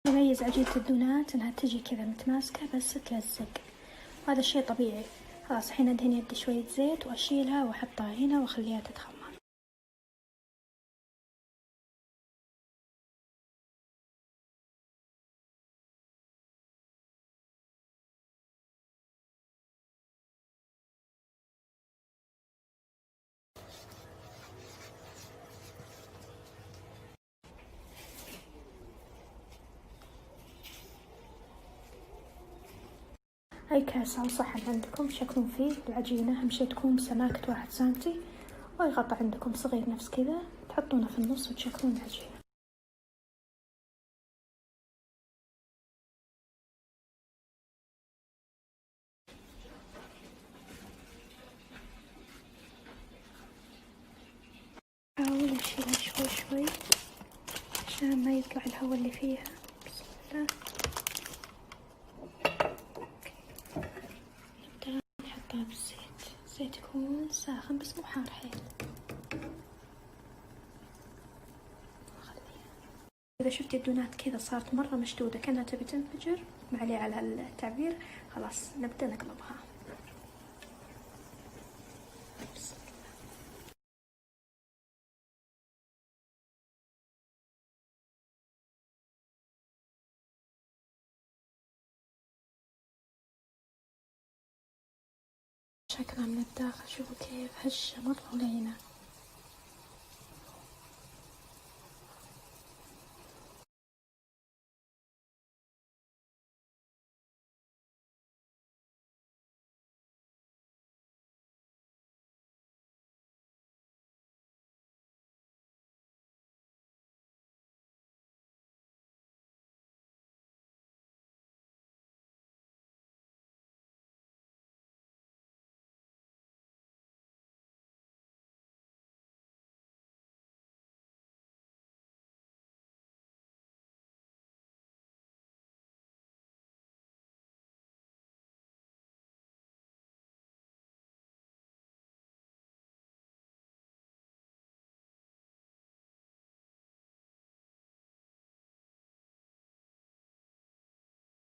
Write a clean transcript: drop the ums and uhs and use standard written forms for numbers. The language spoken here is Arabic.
يميز عجينة الدونات انها تجي كذا متماسكة بس تلزق، وهذا الشي طبيعي. خلاص الحين ادهن يدي شوية زيت واشيلها واحطها هنا واخليها تتخمر. أي كاسة أو صحن عندكم شكلون فيه العجينة، أهم شي تكون بسماكة 1 سنتي، وأي غطا عندكم صغير نفس كذا تحطونه في النص وتشكلون العجينة. حاول أشيلها شوي شوي عشان ما يطلع الهواء اللي فيها. بسم الله. نبدأ نحطها بالزيت، الزيت يكون ساخن بس مو حار حيل. إذا شفتي الدونات كذا صارت مرة مشدودة كأنها تبي تنفجر، معلي على التعبير، خلاص نبدأ نقلبها. شكلها من الداخل شوفوا كيف هشة مرة لينة.